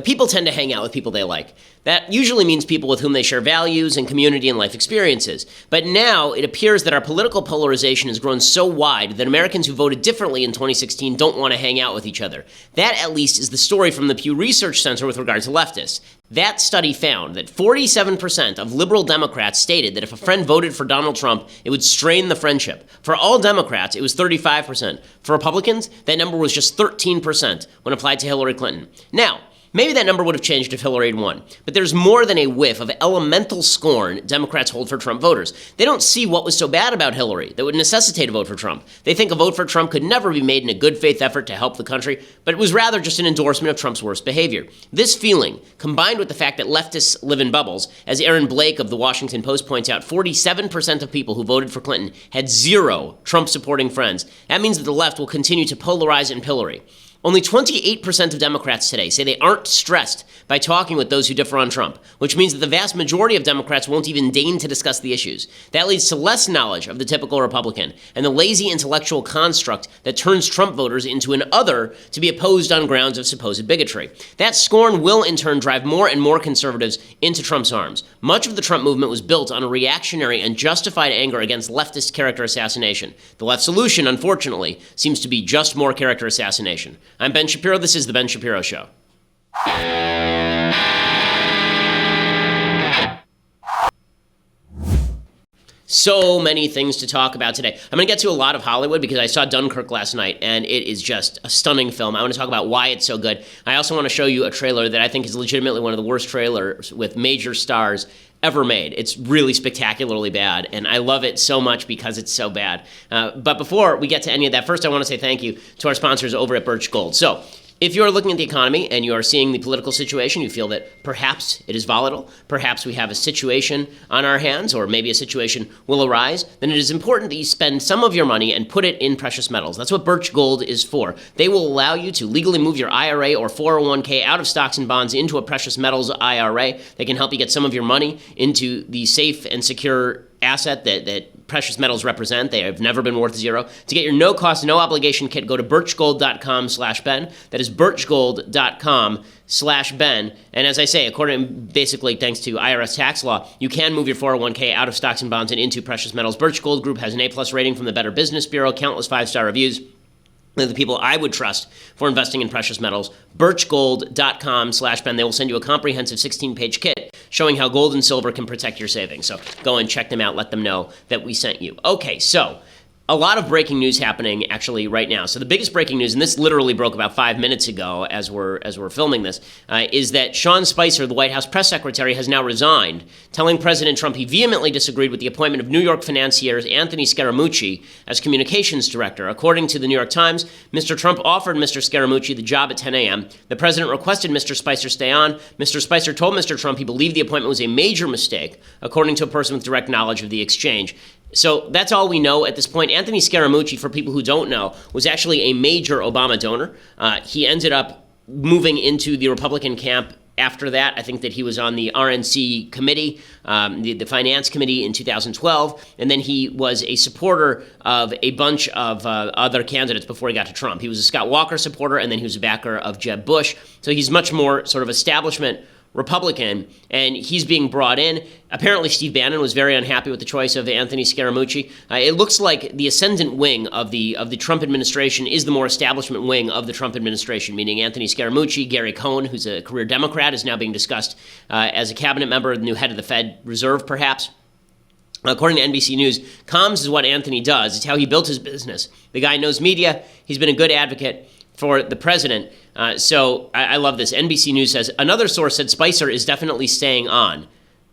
People tend to hang out with people they like. That usually means people with whom they share values and community and life experiences. But now it appears that our political polarization has grown so wide that Americans who voted differently in 2016 don't want to hang out with each other. That, at least, is the story from the Pew Research Center with regard to leftists. That study found that 47% of liberal Democrats stated that if a friend voted for Donald Trump, it would strain the friendship. For all Democrats, it was 35%. For Republicans, that number was just 13% when applied to Hillary Clinton. Now, maybe that number would have changed if Hillary had won, but there's more than a whiff of elemental scorn Democrats hold for Trump voters. They don't see what was so bad about Hillary that would necessitate a vote for Trump. They think a vote for Trump could never be made in a good faith effort to help the country, but it was rather just an endorsement of Trump's worst behavior. This feeling, combined with the fact that leftists live in bubbles, as Aaron Blake of the Washington Post points out, 47% of people who voted for Clinton had zero Trump-supporting friends. That means that the left will continue to polarize and pillory. Only 28% of Democrats today say they aren't stressed by talking with those who differ on Trump, which means that the vast majority of Democrats won't even deign to discuss the issues. That leads to less knowledge of the typical Republican and the lazy intellectual construct that turns Trump voters into an other to be opposed on grounds of supposed bigotry. That scorn will in turn drive more and more conservatives into Trump's arms. Much of the Trump movement was built on a reactionary and justified anger against leftist character assassination. The left solution, unfortunately, seems to be just more character assassination. I'm Ben Shapiro. This is The Ben Shapiro Show. So many things to talk about today. I'm going to get to a lot of Hollywood because I saw Dunkirk last night, and it is just a stunning film. I want to talk about why it's so good. I also want to show you a trailer that I think is legitimately one of the worst trailers with major stars ever made. It's really spectacularly bad, and I love it so much because it's so bad. But before we get to any of that, first I want to say thank you to our sponsors over at Birch Gold. So, if you're looking at the economy and you are seeing the political situation, you feel that perhaps it is volatile, perhaps we have a situation on our hands, or maybe a situation will arise, then it is important that you spend some of your money and put it in precious metals. That's what Birch Gold is for. They will allow you to legally move your IRA or 401k out of stocks and bonds into a precious metals IRA. They can help you get some of your money into the safe and secure asset that precious metals represent. They have never been worth zero. To get your no-cost, no-obligation kit, go to birchgold.com/Ben. That is birchgold.com/Ben. And as I say, basically thanks to IRS tax law, you can move your 401k out of stocks and bonds and into precious metals. Birch Gold Group has an A+ rating from the Better Business Bureau, countless 5-star reviews. They're the people I would trust for investing in precious metals. Birchgold.com/Ben. They will send you a comprehensive 16-page kit showing how gold and silver can protect your savings. So go and check them out. Let them know that we sent you. Okay, so a lot of breaking news happening actually right now. So the biggest breaking news, and this literally broke about 5 minutes ago as we're filming this, is that Sean Spicer, the White House press secretary, has now resigned, telling President Trump he vehemently disagreed with the appointment of New York financier Anthony Scaramucci as communications director. According to the New York Times, Mr. Trump offered Mr. Scaramucci the job at 10 a.m. The president requested Mr. Spicer stay on. Mr. Spicer told Mr. Trump he believed the appointment was a major mistake, according to a person with direct knowledge of the exchange. So that's all we know at this point. Anthony Scaramucci, for people who don't know, was actually a major Obama donor. He ended up moving into the Republican camp after that. I think that he was on the RNC committee, the finance committee in 2012, and then he was a supporter of a bunch of other candidates before he got to Trump. He was a Scott Walker supporter, and then he was a backer of Jeb Bush. So he's much more sort of establishment Republican, and he's being brought in. Apparently, Steve Bannon was very unhappy with the choice of Anthony Scaramucci. It looks like the ascendant wing of the Trump administration is the more establishment wing of the Trump administration, meaning Anthony Scaramucci. Gary Cohn, who's a career Democrat, is now being discussed as a cabinet member, the new head of the Fed Reserve, perhaps. According to NBC News, comms is what Anthony does. It's how he built his business. The guy knows media. He's been a good advocate for the president. So I love this. NBC News says, another source said Spicer is definitely staying on.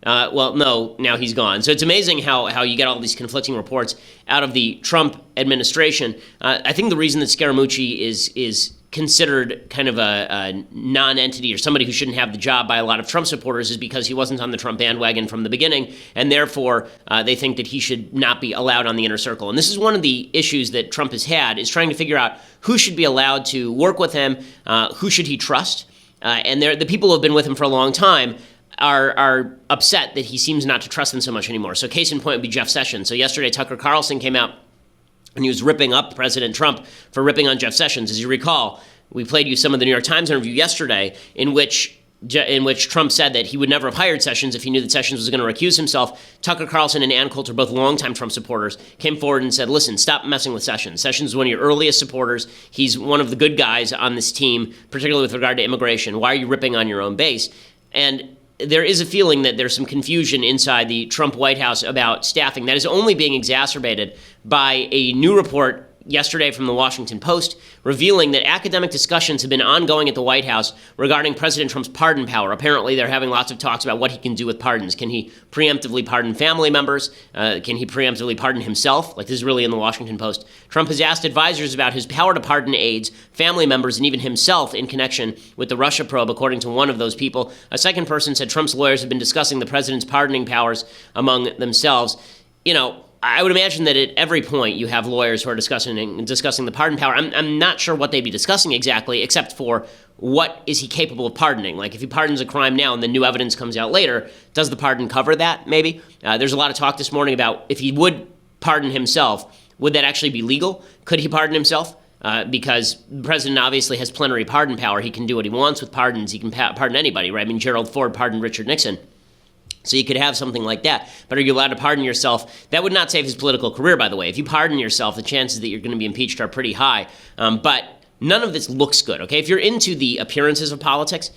Well, no, now he's gone. So it's amazing how you get all these conflicting reports out of the Trump administration. I think the reason that Scaramucci is considered kind of a non-entity or somebody who shouldn't have the job by a lot of Trump supporters is because he wasn't on the Trump bandwagon from the beginning, and therefore they think that he should not be allowed on the inner circle. And this is one of the issues that Trump has had, is trying to figure out who should be allowed to work with him, who should he trust, and the people who have been with him for a long time are upset that he seems not to trust them so much anymore. So case in point would be Jeff Sessions. So yesterday Tucker Carlson came out and he was ripping up President Trump for ripping on Jeff Sessions. As you recall, We played you some of the New York Times interview yesterday in which Trump said that he would never have hired Sessions if he knew that Sessions was going to recuse himself. Tucker Carlson and Ann Coulter, both longtime Trump supporters, came forward and said, listen, stop messing with Sessions. Sessions is one of your earliest supporters. He's one of the good guys on this team, particularly with regard to immigration. Why are you ripping on your own base? And there is a feeling that there's some confusion inside the Trump White House about staffing that is only being exacerbated by a new report yesterday from the Washington Post revealing that academic discussions have been ongoing at the White House regarding President Trump's pardon power. Apparently, they're having lots of talks about what he can do with pardons. Can he preemptively pardon family members? Can he preemptively pardon himself? Like, this is really in the Washington Post. Trump has asked advisors about his power to pardon aides, family members, and even himself in connection with the Russia probe, according to one of those people. A second person said Trump's lawyers have been discussing the president's pardoning powers among themselves. I would imagine that at every point you have lawyers who are discussing the pardon power. I'm not sure what they'd be discussing exactly, except for what is he capable of pardoning. Like, if he pardons a crime now and the new evidence comes out later, does the pardon cover that, maybe? There's a lot of talk this morning about if he would pardon himself, would that actually be legal? Could he pardon himself? Because the president obviously has plenary pardon power. He can do what he wants with pardons. He can pardon anybody, right? I mean, Gerald Ford pardoned Richard Nixon. So you could have something like that. But are you allowed to pardon yourself? That would not save his political career, by the way. If you pardon yourself, the chances that you're going to be impeached are pretty high. But none of this looks good, okay? If you're into the appearances of politics,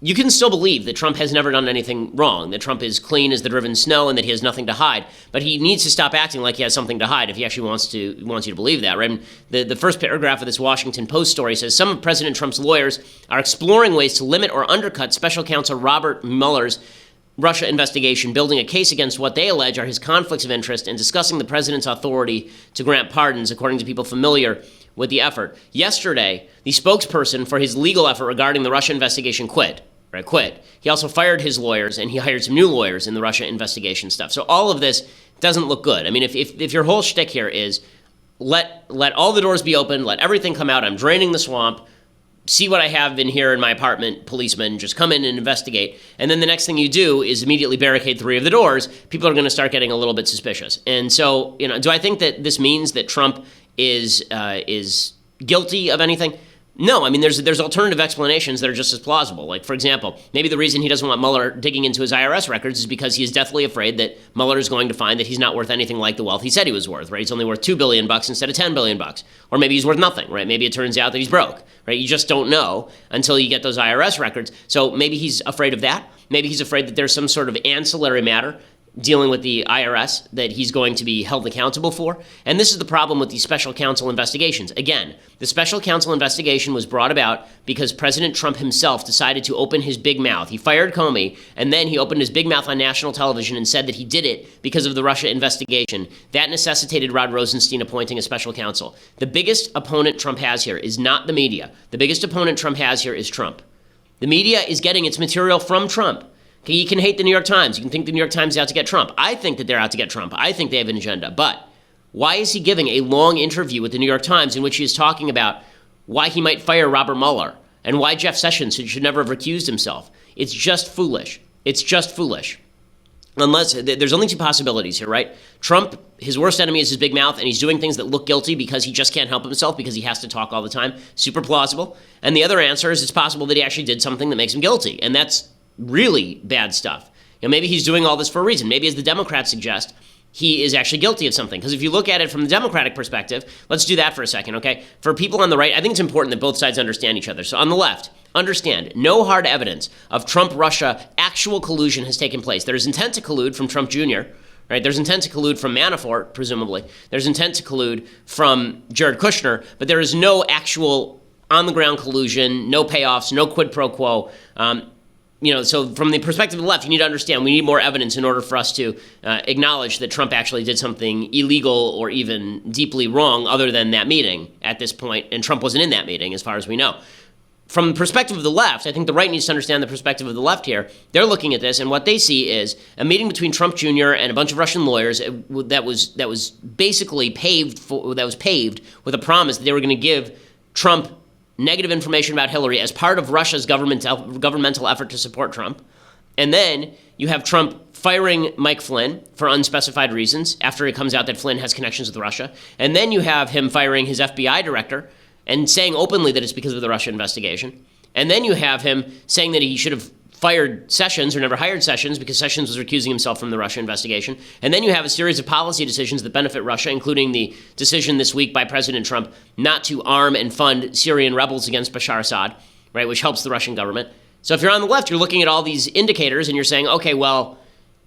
you can still believe that Trump has never done anything wrong, that Trump is clean as the driven snow and that he has nothing to hide. But he needs to stop acting like he has something to hide if he actually wants you to believe that, right? And the first paragraph of this Washington Post story says, some of President Trump's lawyers are exploring ways to limit or undercut Special Counsel Robert Mueller's Russia investigation, building a case against what they allege are his conflicts of interest and discussing the president's authority to grant pardons, according to people familiar with the effort. Yesterday, the spokesperson for his legal effort regarding the Russia investigation quit. He also fired his lawyers, and he hired some new lawyers in the Russia investigation stuff. So all of this doesn't look good. I mean, if your whole shtick here is let all the doors be open, let everything come out, I'm draining the swamp, see what I have in here in my apartment, policemen, just come in and investigate. And then the next thing you do is immediately barricade 3 of the doors. People are going to start getting a little bit suspicious. And so, do I think that this means that Trump is guilty of anything? No, I mean, there's alternative explanations that are just as plausible. Like, for example, maybe the reason he doesn't want Mueller digging into his IRS records is because he is deathly afraid that Mueller is going to find that he's not worth anything like the wealth he said he was worth, right? He's only worth $2 billion instead of $10 billion. Or maybe he's worth nothing, right? Maybe it turns out that he's broke, right? You just don't know until you get those IRS records. So maybe he's afraid of that. Maybe he's afraid that there's some sort of ancillary matter dealing with the IRS that he's going to be held accountable for. And this is the problem with these special counsel investigations. Again, the special counsel investigation was brought about because President Trump himself decided to open his big mouth. He fired Comey, and then he opened his big mouth on national television and said that he did it because of the Russia investigation. That necessitated Rod Rosenstein appointing a special counsel. The biggest opponent Trump has here is not the media. The biggest opponent Trump has here is Trump. The media is getting its material from Trump. Okay, you can hate the New York Times. You can think the New York Times is out to get Trump. I think that they're out to get Trump. I think they have an agenda. But why is he giving a long interview with the New York Times in which he is talking about why he might fire Robert Mueller and why Jeff Sessions should never have recused himself? It's just foolish. It's just foolish. Unless there's only 2 possibilities here, right? Trump, his worst enemy is his big mouth, and he's doing things that look guilty because he just can't help himself because he has to talk all the time. Super plausible. And the other answer is it's possible that he actually did something that makes him guilty, and that's really bad stuff. Maybe he's doing all this for a reason. Maybe, as the Democrats suggest, he is actually guilty of something. Because if you look at it from the Democratic perspective, let's do that for a second, okay? For people on the right, I think it's important that both sides understand each other. So on the left, understand, no hard evidence of Trump-Russia actual collusion has taken place. There's intent to collude from Trump Jr., right? There's intent to collude from Manafort, presumably. There's intent to collude from Jared Kushner, but there is no actual on-the-ground collusion, no payoffs, no quid pro quo. So from the perspective of the left, you need to understand we need more evidence in order for us to acknowledge that Trump actually did something illegal or even deeply wrong other than that meeting at this point, and Trump wasn't in that meeting as far as we know. From the perspective of the left, I think the right needs to understand the perspective of the left here. They're looking at this, and what they see is a meeting between Trump Jr. and a bunch of Russian lawyers that was basically paved with a promise that they were going to give Trump negative information about Hillary as part of Russia's governmental effort to support Trump. And then you have Trump firing Mike Flynn for unspecified reasons after it comes out that Flynn has connections with Russia. And then you have him firing his FBI director and saying openly that it's because of the Russia investigation. And then you have him saying that he should have fired Sessions or never hired Sessions because Sessions was recusing himself from the Russia investigation. And then you have a series of policy decisions that benefit Russia, including the decision this week by President Trump not to arm and fund Syrian rebels against Bashar Assad, right, which helps the Russian government. So if you're on the left, you're looking at all these indicators and you're saying, okay, well,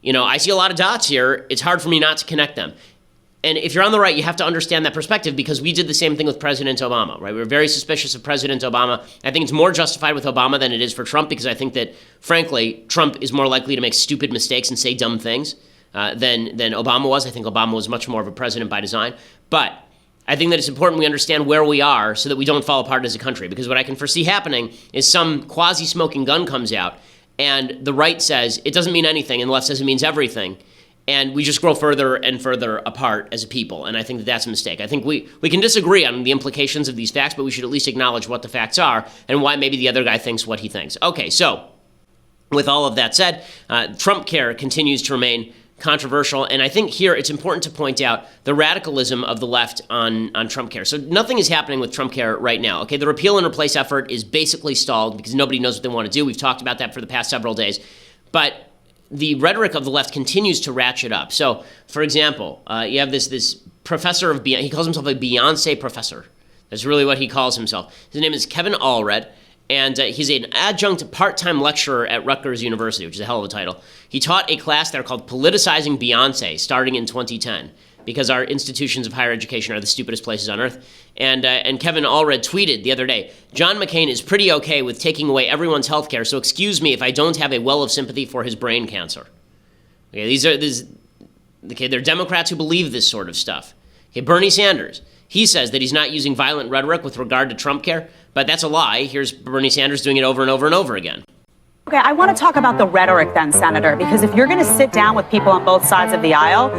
I see a lot of dots here. It's hard for me not to connect them. And if you're on the right, you have to understand that perspective because we did the same thing with President Obama, right? We were very suspicious of President Obama. I think it's more justified with Obama than it is for Trump because I think that, frankly, Trump is more likely to make stupid mistakes and say dumb things than Obama was. I think Obama was much more of a president by design. But I think that it's important we understand where we are so that we don't fall apart as a country because what I can foresee happening is some quasi-smoking gun comes out and the right says it doesn't mean anything and the left says it means everything. And we just grow further and further apart as a people. And I think that that's a mistake. I think we can disagree on the implications of these facts, but we should at least acknowledge what the facts are and why maybe the other guy thinks what he thinks. Okay, so with all of that said, Trump care continues to remain controversial. And I think here it's important to point out the radicalism of the left on Trump care. So nothing is happening with Trump care right now. Okay, the repeal and replace effort is basically stalled because nobody knows what they want to do. We've talked about that for the past several days. But the rhetoric of the left continues to ratchet up. So, for example, you have this professor of he calls himself a Beyonce professor. That's really what he calls himself. His name is Kevin Allred, and he's an adjunct part-time lecturer at Rutgers University, which is a hell of a title. He taught a class there called Politicizing Beyonce starting in 2010 because our institutions of higher education are the stupidest places on earth. And Kevin Allred tweeted the other day, John McCain is pretty okay with taking away everyone's health care, so excuse me if I don't have a well of sympathy for his brain cancer. Okay, they're Democrats who believe this sort of stuff. Okay, Bernie Sanders, he says that he's not using violent rhetoric with regard to Trump care, but that's a lie. Here's Bernie Sanders doing it over and over and over again. Okay, I want to talk about the rhetoric then, Senator, because if you're going to sit down with people on both sides of the aisle,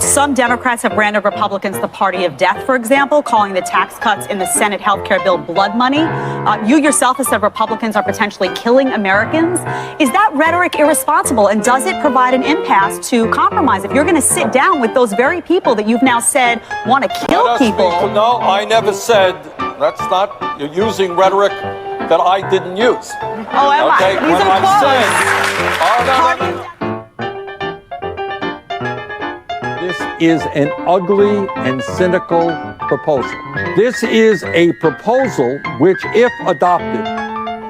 some Democrats have branded Republicans the party of death, for example, calling the tax cuts in the Senate health care bill blood money. You yourself have said Republicans are potentially killing Americans. Is that rhetoric irresponsible, and does it provide an impasse to compromise? If you're going to sit down with those very people that you've now said want to kill people. No, I never said that's not. You're using rhetoric that I didn't use. Oh, am okay? I? These are quotes. This is an ugly and cynical proposal. This is a proposal which, if adopted,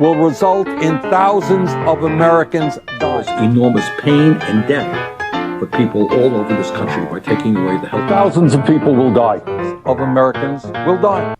will result in thousands of Americans dying. Enormous pain and death for people all over this country by taking away the health. Thousands of people will die. Of Americans will die.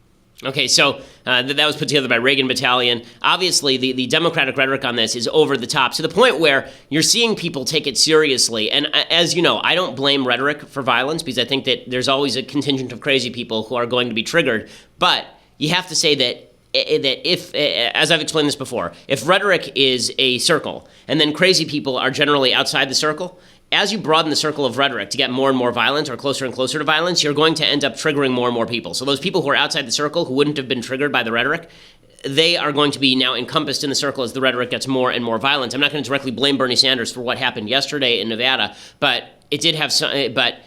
Okay, so that was put together by Reagan Battalion. Obviously, the Democratic rhetoric on this is over the top to the point where you're seeing people take it seriously. And as you know, I don't blame rhetoric for violence because I think that there's always a contingent of crazy people who are going to be triggered. But you have to say that if, as I've explained this before, if rhetoric is a circle and then crazy people are generally outside the circle, as you broaden the circle of rhetoric to get more and more violent or closer and closer to violence, you're going to end up triggering more and more people. So those people who are outside the circle who wouldn't have been triggered by the rhetoric, they are going to be now encompassed in the circle as the rhetoric gets more and more violent. I'm not going to directly blame Bernie Sanders for what happened yesterday in Nevada, but it did have some. But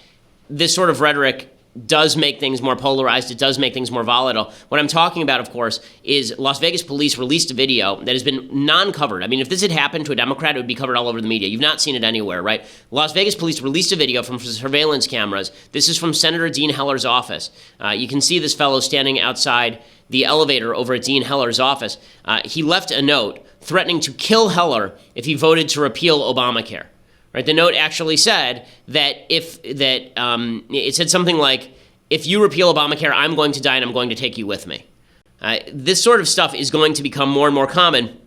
this sort of rhetoric does make things more polarized. It does make things more volatile. What I'm talking about, of course, is Las Vegas police released a video that has been non-covered. I mean, if this had happened to a Democrat, it would be covered all over the media. You've not seen it anywhere, right? Las Vegas police released a video from surveillance cameras. This is from Senator Dean Heller's office. You can see this fellow standing outside the elevator over at Dean Heller's office. He left a note threatening to kill Heller if he voted to repeal Obamacare. Right, the note actually said that it said something like, if you repeal Obamacare, I'm going to die and I'm going to take you with me. This sort of stuff is going to become more and more common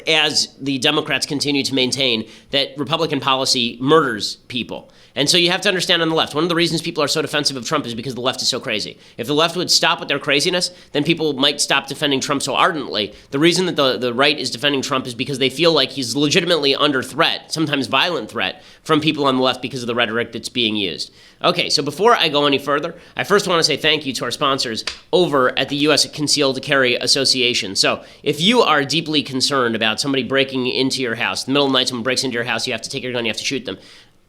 as the Democrats continue to maintain that Republican policy murders people. And so you have to understand on the left, one of the reasons people are so defensive of Trump is because the left is so crazy. If the left would stop with their craziness, then people might stop defending Trump so ardently. The reason that the right is defending Trump is because they feel like he's legitimately under threat, sometimes violent threat, from people on the left because of the rhetoric that's being used. Okay, so before I go any further, I first want to say thank you to our sponsors over at the U.S. Concealed Carry Association. So if you are deeply concerned about somebody breaking into your house, in the middle of the night someone breaks into your house, you have to take your gun, you have to shoot them,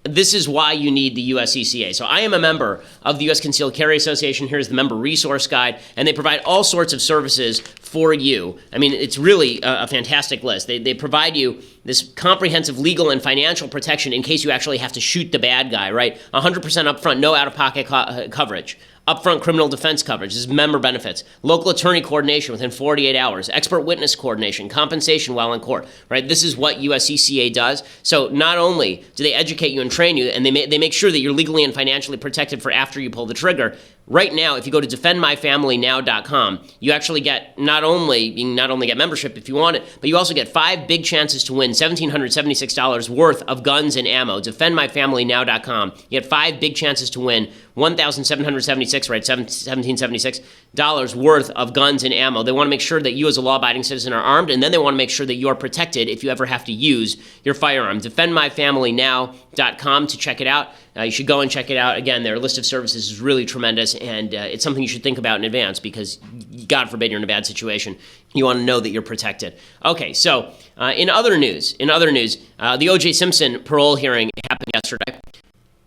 this is why you need the USCCA. So I am a member of the U.S. Concealed Carry Association. Here's the member resource guide, and they provide all sorts of services for you. I mean, it's really a fantastic list. They provide you this comprehensive legal and financial protection in case you actually have to shoot the bad guy, right? 100% upfront, no out-of-pocket coverage. Upfront criminal defense coverage. This is member benefits. Local attorney coordination within 48 hours. Expert witness coordination. Compensation while in court. Right? This is what USCCA does. So not only do they educate you and train you, and they make sure that you're legally and financially protected for after you pull the trigger. Right now, if you go to defendmyfamilynow.com, you actually get you can not only get membership if you want it, but you also get 5 big chances to win $1,776 worth of guns and ammo. Defendmyfamilynow.com. You get 5 big chances to win $1,776, right? $1,776 worth of guns and ammo. They want to make sure that you as a law-abiding citizen are armed, and then they want to make sure that you are protected if you ever have to use your firearm. Defendmyfamilynow.com to check it out. You should go and check it out. Again, their list of services is really tremendous, and it's something you should think about in advance because, God forbid, you're in a bad situation. You want to know that you're protected. Okay, so in other news, the O.J. Simpson parole hearing happened yesterday.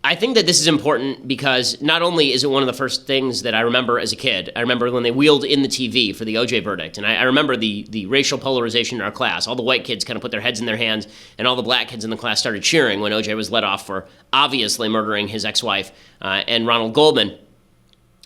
I think that this is important because not only is it one of the first things that I remember as a kid, I remember when they wheeled in the TV for the OJ verdict, and I remember the racial polarization in our class. All the white kids kind of put their heads in their hands, and all the black kids in the class started cheering when OJ was let off for obviously murdering his ex-wife and Ronald Goldman.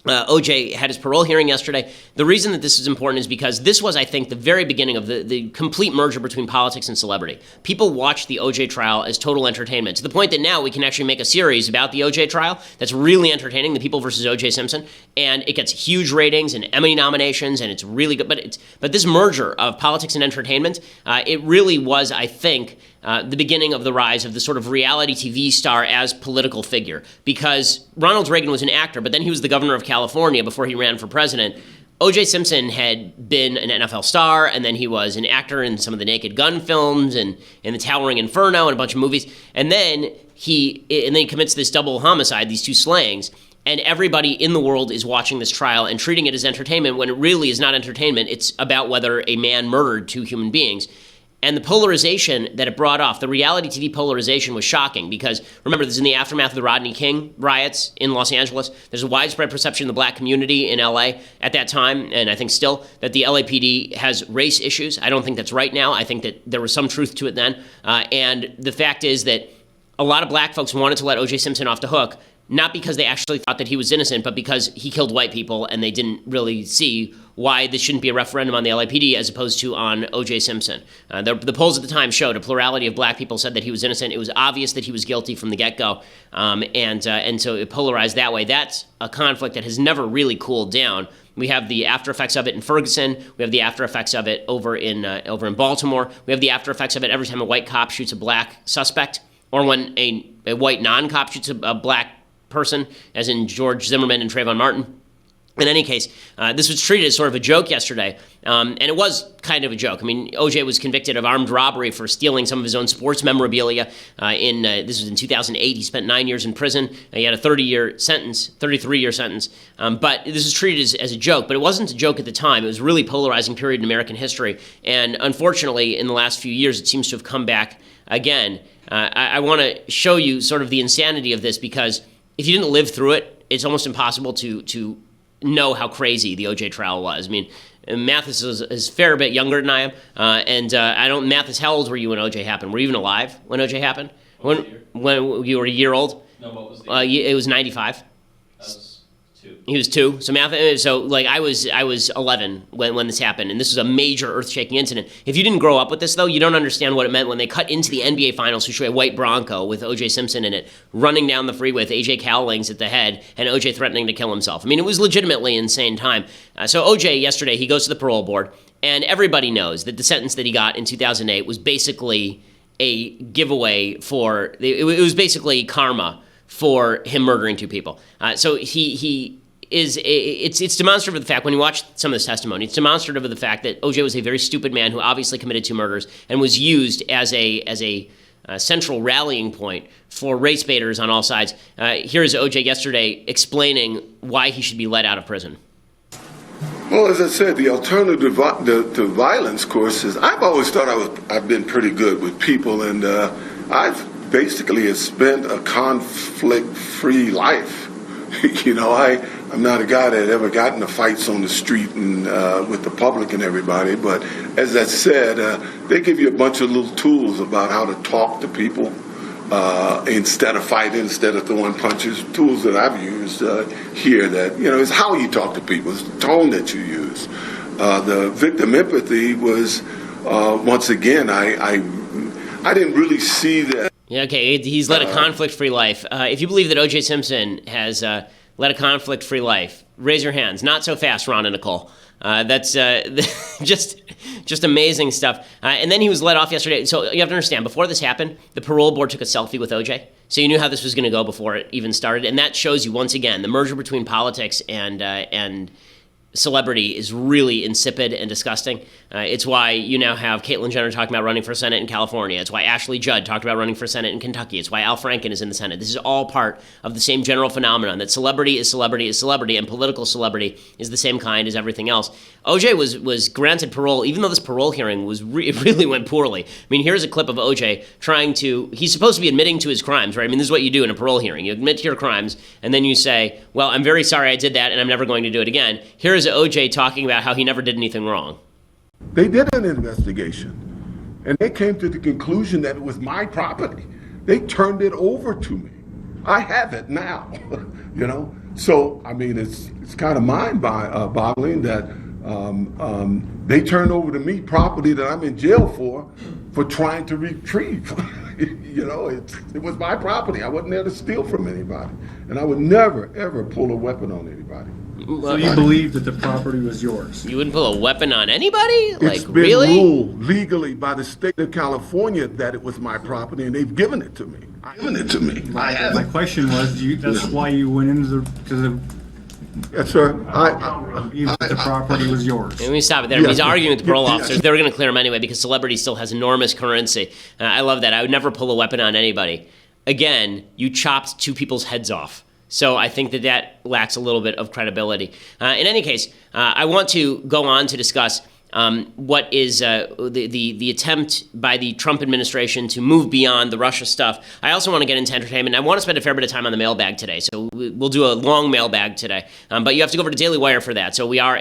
OJ had his parole hearing yesterday. The reason that this is important is because this was, I think, the very beginning of the complete merger between politics and celebrity. People watched the OJ trial as total entertainment, to the point that now we can actually make a series about the OJ trial that's really entertaining, The People versus OJ Simpson, and it gets huge ratings and Emmy nominations, and it's really good. But this merger of politics and entertainment, it really was, I think, the beginning of the rise of the sort of reality TV star as political figure. Because Ronald Reagan was an actor, but then he was the governor of California before he ran for president. O.J. Simpson had been an NFL star, and then he was an actor in some of the Naked Gun films and in the Towering Inferno and a bunch of movies. And then he commits this double homicide, these two slayings. And everybody in the world is watching this trial and treating it as entertainment when it really is not entertainment. It's about whether a man murdered 2 human beings. And the polarization that it brought off, the reality TV polarization, was shocking because, remember, this is in the aftermath of the Rodney King riots in Los Angeles. There's a widespread perception in the black community in LA at that time, and I think still, that the LAPD has race issues. I don't think that's right now. I think that there was some truth to it then. And the fact is that a lot of black folks wanted to let O.J. Simpson off the hook, not because they actually thought that he was innocent, but because he killed white people and they didn't really see why this shouldn't be a referendum on the LAPD as opposed to on O.J. Simpson. The polls at the time showed a plurality of black people said that he was innocent. It was obvious that he was guilty from the get-go, and so it polarized that way. That's a conflict that has never really cooled down. We have the after effects of it in Ferguson. We have the after effects of it over in Baltimore. We have the after effects of it every time a white cop shoots a black suspect, or when a white non-cop shoots a black person, as in George Zimmerman and Trayvon Martin. In any case, this was treated as sort of a joke yesterday, and it was kind of a joke. I mean, O.J. was convicted of armed robbery for stealing some of his own sports memorabilia. This was in 2008. He spent 9 years in prison. He had a 33-year sentence. But this was treated as a joke, but it wasn't a joke at the time. It was a really polarizing period in American history, and unfortunately, in the last few years, it seems to have come back again. I want to show you sort of the insanity of this because if you didn't live through it, it's almost impossible to know how crazy the OJ trial was. I mean, Mathis is a fair bit younger than I am, Mathis, how old were you when OJ happened? Were you even alive when OJ happened? When you were a year old? No, what was the year? It was 95. I was 2. He was 2. So I was 11 when this happened, and this was a major earth-shaking incident. If you didn't grow up with this, though, you don't understand what it meant when they cut into the NBA Finals to show a white Bronco with O.J. Simpson in it, running down the freeway with A.J. Cowlings at the head, and O.J. threatening to kill himself. I mean, it was legitimately an insane time. So O.J. yesterday, he goes to the parole board, and everybody knows that the sentence that he got in 2008 was basically a giveaway for, it was basically karma for him murdering 2 people. So it's demonstrative of the fact, when you watch some of this testimony, it's demonstrative of the fact that O.J. was a very stupid man who obviously committed 2 murders and was used as a central rallying point for race baiters on all sides. Here's O.J. yesterday explaining why he should be let out of prison. Well, as I said, the alternative to violence course is I've always thought I've been pretty good with people, and I've basically has spent a conflict-free life. I'm not a guy that ever got into fights on the street and with the public and everybody, but as I said, they give you a bunch of little tools about how to talk to people instead of fighting, instead of throwing punches. Tools that I've used here that, is how you talk to people, it's the tone that you use. The victim empathy was, once again, I didn't really see that. Yeah, okay, he's led a conflict-free life. If you believe that O.J. Simpson has led a conflict-free life, raise your hands. Not so fast, Ron and Nicole. That's just amazing stuff. And then he was let off yesterday. So you have to understand, before this happened, the parole board took a selfie with O.J., so you knew how this was going to go before it even started. And that shows you, once again, the merger between politics and celebrity is really insipid and disgusting. It's why you now have Caitlyn Jenner talking about running for Senate in California. It's why Ashley Judd talked about running for Senate in Kentucky. It's why Al Franken is in the Senate. This is all part of the same general phenomenon that celebrity is celebrity is celebrity, and political celebrity is the same kind as everything else. OJ was granted parole, even though this parole hearing it really went poorly. I mean, here's a clip of OJ he's supposed to be admitting to his crimes, right? I mean, this is what you do in a parole hearing. You admit to your crimes, and then you say, well, I'm very sorry I did that, and I'm never going to do it again. Here is OJ talking about how he never did anything wrong. They did an investigation, and they came to the conclusion that it was my property. They turned it over to me. I have it now, So, I mean, it's kind of mind-boggling that they turned over to me property that I'm in jail for trying to retrieve. It was my property. I wasn't there to steal from anybody, and I would never, ever pull a weapon on anybody. So you believe that the property was yours? You wouldn't pull a weapon on anybody? It's been ruled legally by the state of California that it was my property, and they've given it to me. My question was, that's why you went into the Yes, sir. the property was yours. Let me stop it there. He's arguing with the parole officers. They were going to clear him anyway because celebrity still has enormous currency. I love that. I would never pull a weapon on anybody. Again, you chopped two people's heads off. So I think that lacks a little bit of credibility. In any case, I want to go on to discuss what is the attempt by the Trump administration to move beyond the Russia stuff. I also want to get into entertainment. I want to spend a fair bit of time on the mailbag today, so we'll do a long mailbag today. But you have to go over to Daily Wire for that. So we are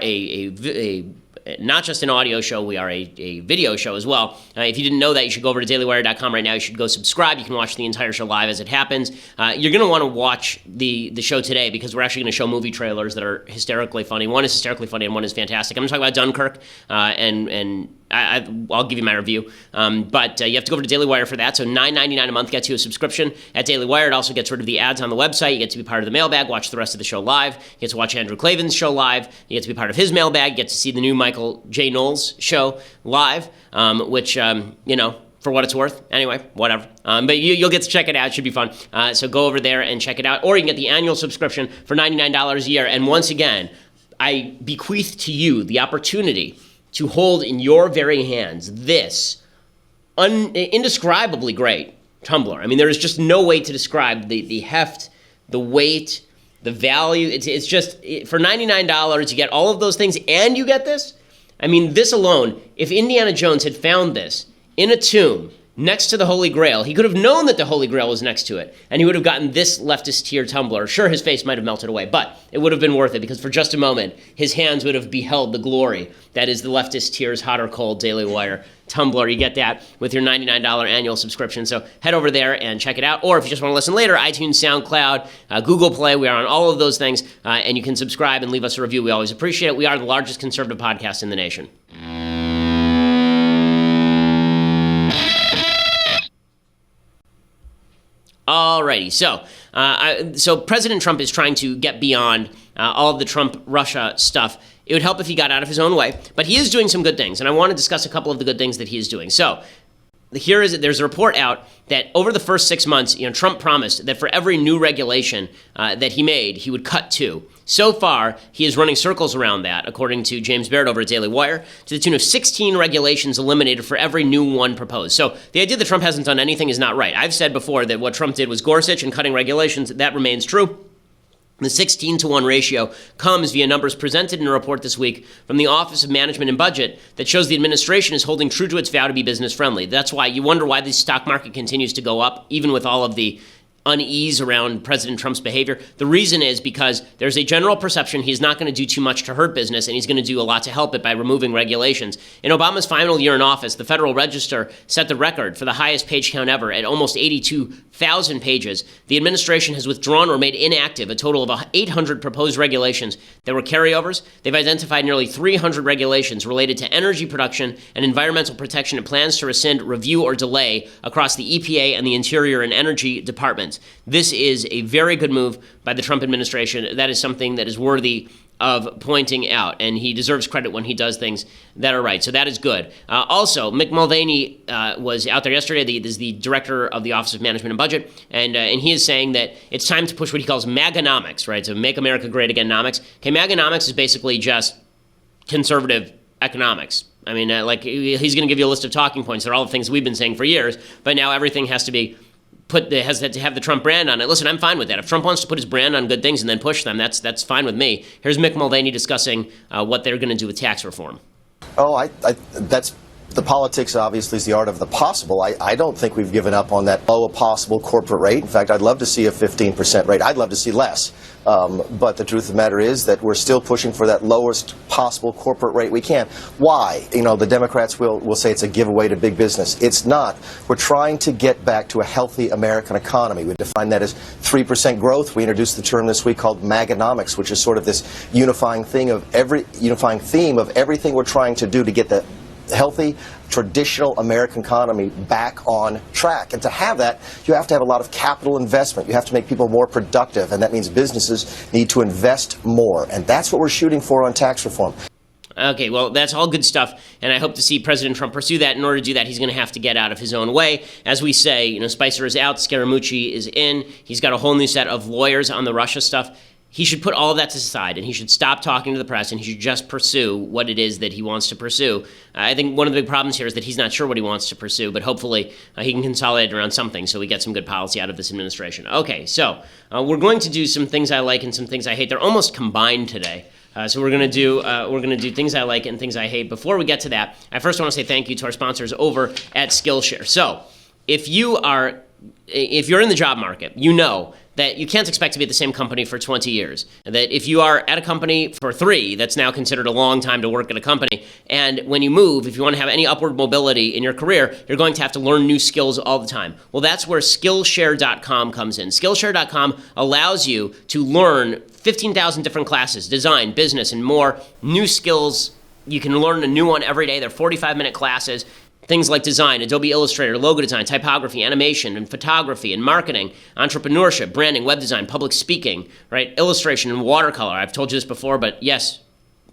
not just an audio show, we are a video show as well. If you didn't know that, you should go over to dailywire.com right now. You should go subscribe. You can watch the entire show live as it happens. You're going to want to watch the show today because we're actually going to show movie trailers that are hysterically funny. One is hysterically funny and one is fantastic. I'm going to talk about Dunkirk, and I'll give you my review. But you have to go over to Daily Wire for that. So $9.99 a month gets you a subscription at Daily Wire. It also gets rid of the ads on the website. You get to be part of the mailbag, watch the rest of the show live. You get to watch Andrew Klavan's show live. You get to be part of his mailbag. You get to see the new Michael J. Knowles show live, which, for what it's worth. Anyway, whatever. But you'll get to check it out. It should be fun. So go over there and check it out. Or you can get the annual subscription for $99 a year. And once again, I bequeath to you the opportunity to hold in your very hands this indescribably great tumbler. I mean, there is just no way to describe the heft, the weight, the value. It's just, for $99, you get all of those things, and you get this. I mean, this alone, if Indiana Jones had found this in a tomb next to the Holy Grail, he could have known that the Holy Grail was next to it, and he would have gotten this leftist tier tumbler. Sure, his face might have melted away, but it would have been worth it, because for just a moment, his hands would have beheld the glory that is the leftist tier's hot or cold Daily Wire tumbler. You get that with your $99 annual subscription, so head over there and check it out. Or if you just want to listen later, iTunes, SoundCloud, Google Play, we are on all of those things, and you can subscribe and leave us a review. We always appreciate it. We are the largest conservative podcast in the nation. Alrighty, so President Trump is trying to get beyond all of the Trump-Russia stuff. It would help if he got out of his own way, but he is doing some good things, and I want to discuss a couple of the good things that he is doing. So there's a report out that over the first 6 months, Trump promised that for every new regulation that he made, he would cut 2. So far, he is running circles around that, according to James Baird over at Daily Wire, to the tune of 16 regulations eliminated for every new one proposed. So the idea that Trump hasn't done anything is not right. I've said before that what Trump did was Gorsuch and cutting regulations. That remains true. The 16-to-1 ratio comes via numbers presented in a report this week from the Office of Management and Budget that shows the administration is holding true to its vow to be business-friendly. That's why you wonder why the stock market continues to go up, even with all of the unease around President Trump's behavior. The reason is because there's a general perception he's not going to do too much to hurt business, and he's going to do a lot to help it by removing regulations. In Obama's final year in office, the Federal Register set the record for the highest page count ever at almost 82,000 pages. The administration has withdrawn or made inactive a total of 800 proposed regulations that were carryovers. They've identified nearly 300 regulations related to energy production and environmental protection and plans to rescind, review, or delay across the EPA and the Interior and Energy departments. This is a very good move by the Trump administration. That is something that is worthy of pointing out, and he deserves credit when he does things that are right. So that is good. Also, Mick Mulvaney was out there yesterday. Is the director of the Office of Management and Budget, and he is saying that it's time to push what he calls MAGAnomics, right? So Make America Great Again-nomics. Okay, MAGAnomics is basically just conservative economics. I mean, he's going to give you a list of talking points. They're all the things we've been saying for years, but now everything has to be has to have the Trump brand on it. Listen, I'm fine with that. If Trump wants to put his brand on good things and then push them, that's fine with me. Here's Mick Mulvaney discussing what they're going to do with tax reform. Oh, that's the politics, obviously, is the art of the possible. I don't think we've given up on that low possible corporate rate. In fact, I'd love to see a 15% rate. I'd love to see less. But the truth of the matter is that we're still pushing for that lowest possible corporate rate we can. Why? You know, the Democrats will say it's a giveaway to big business. It's not. We're trying to get back to a healthy American economy. We define that as 3% growth. We introduced the term this week called MAGAnomics, which is sort of this unifying theme of everything we're trying to do to get the healthy, traditional American economy back on track. And to have that, you have to have a lot of capital investment. You have to make people more productive, and that means businesses need to invest more. And that's what we're shooting for on tax reform. Okay, well, that's all good stuff, and I hope to see President Trump pursue that. In order to do that, he's going to have to get out of his own way. As we say, you know, Spicer is out, Scaramucci is in. He's got a whole new set of lawyers on the Russia stuff. He should put all of that to the side, and he should stop talking to the press, and he should just pursue what it is that he wants to pursue. I think one of the big problems here is that he's not sure what he wants to pursue, but hopefully he can consolidate around something so we get some good policy out of this administration. Okay, so we're going to do some things I like and some things I hate. They're almost combined today. So we're going to do things I like and things I hate. Before we get to that, I first want to say thank you to our sponsors over at Skillshare. So if you're in the job market, you know that you can't expect to be at the same company for 20 years. That if you are at a company for 3, that's now considered a long time to work at a company. And when you move, if you want to have any upward mobility in your career, you're going to have to learn new skills all the time. Well, that's where Skillshare.com comes in. Skillshare.com allows you to learn 15,000 different classes, design, business, and more. New skills, you can learn a new one every day. They're 45-minute classes. Things like design, Adobe Illustrator, logo design, typography, animation, and photography, and marketing, entrepreneurship, branding, web design, public speaking, right? Illustration and watercolor. I've told you this before, but yes,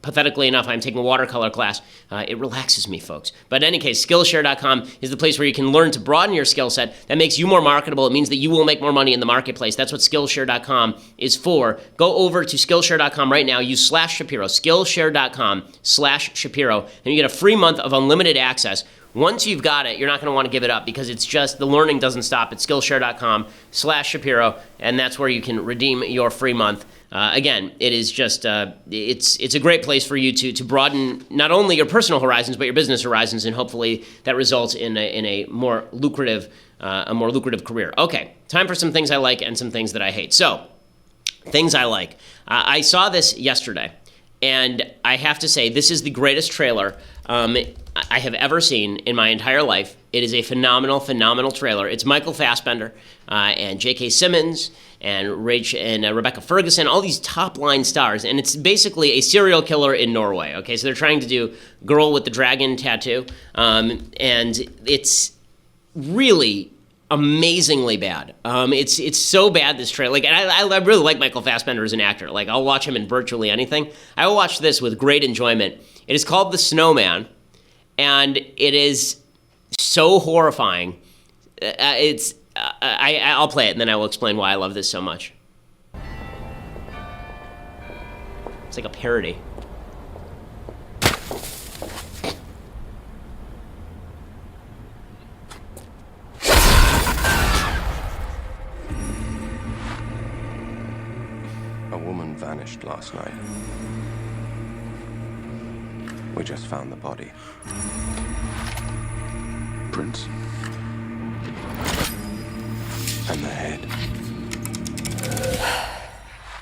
pathetically enough, I'm taking a watercolor class. It relaxes me, folks. But in any case, Skillshare.com is the place where you can learn to broaden your skill set. That makes you more marketable. It means that you will make more money in the marketplace. That's what Skillshare.com is for. Go over to Skillshare.com right now. Use /Shapiro, Skillshare.com/Shapiro, and you get a free month of unlimited access. Once you've got it, you're not going to want to give it up because it's just, the learning doesn't stop at Skillshare.com/Shapiro, and that's where you can redeem your free month. Again, it is just, it's a great place for you to broaden not only your personal horizons, but your business horizons, and hopefully that results in a more lucrative career. Okay, time for some things I like and some things that I hate. So, things I like. I saw this yesterday, and I have to say, this is the greatest trailer I have ever seen in my entire life. It is a phenomenal, phenomenal trailer. It's Michael Fassbender and J.K. Simmons and Rebecca Ferguson, all these top-line stars, and it's basically a serial killer in Norway. Okay, so they're trying to do Girl with the Dragon Tattoo, and it's really amazingly bad. It's so bad, this trailer. Like, and I really like Michael Fassbender as an actor. Like, I'll watch him in virtually anything. I will watch this with great enjoyment. It is called The Snowman, and it is so horrifying. I'll play it, and then I will explain why I love this so much. It's like a parody. A vanished last night. We just found the body. Prince? And the head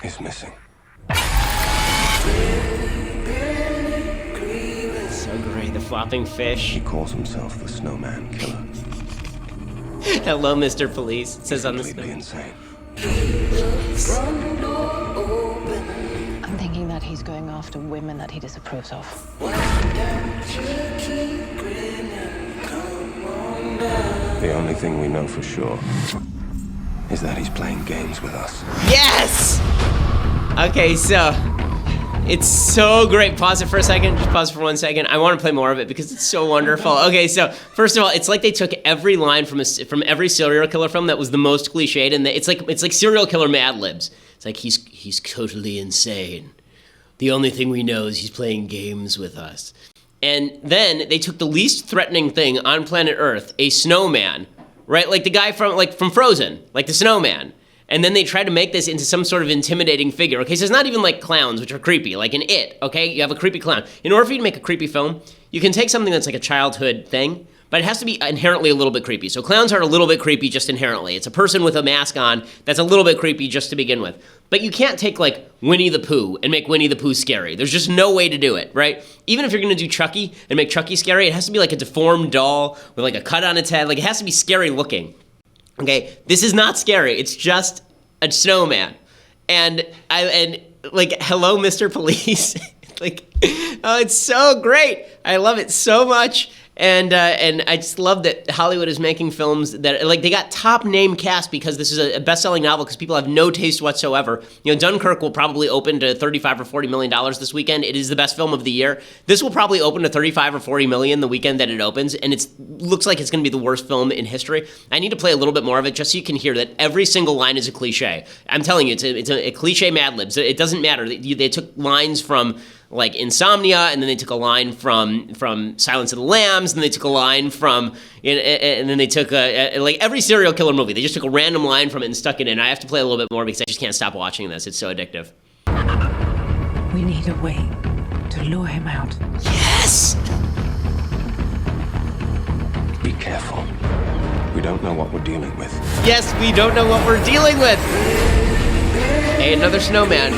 is missing. So great, the flopping fish. He calls himself the Snowman Killer. Hello, Mr. Police, it says on the Completely snow. insane. I'm thinking that he's going after women that he disapproves of. The only thing we know for sure is that he's playing games with us. Yes! Okay, so it's so great. Pause it for a second. Just pause it for 1 second. I want to play more of it because it's so wonderful. Okay, so first of all, it's like they took every line from every serial killer film that was the most cliched, and it's like serial killer Mad Libs. It's like he's totally insane. The only thing we know is he's playing games with us. And then they took the least threatening thing on planet Earth, a snowman, right? Like the guy from Frozen, like the snowman. And then they tried to make this into some sort of intimidating figure. Okay, so it's not even like clowns, which are creepy, like in It, okay? You have a creepy clown. In order for you to make a creepy film, you can take something that's like a childhood thing, but it has to be inherently a little bit creepy. So clowns are a little bit creepy just inherently. It's a person with a mask on that's a little bit creepy just to begin with. But you can't take like Winnie the Pooh and make Winnie the Pooh scary. There's just no way to do it, right? Even if you're gonna do Chucky and make Chucky scary, it has to be like a deformed doll with like a cut on its head. Like it has to be scary looking. Okay, this is not scary. It's just a snowman. And like, hello, Mr. Police. Like, oh, it's so great. I love it so much. And I just love that Hollywood is making films that, like, they got top name cast because this is a best-selling novel because people have no taste whatsoever. You know, Dunkirk will probably open to $35 or $40 million this weekend. It is the best film of the year. This will probably open to $35 or $40 million the weekend that it opens, and it looks like it's going to be the worst film in history. I need to play a little bit more of it just so you can hear that every single line is a cliche. I'm telling you, it's a cliche Mad Libs. It doesn't matter. They took lines from like Insomnia, and then they took a line from Silence of the Lambs, and they took a line from, and then they took like every serial killer movie. They just took a random line from it and stuck it in. I have to play a little bit more because I just can't stop watching this. It's so addictive. We need a way to lure him out. Yes! Be careful. We don't know what we're dealing with. Yes, we don't know what we're dealing with. Hey, another snowman.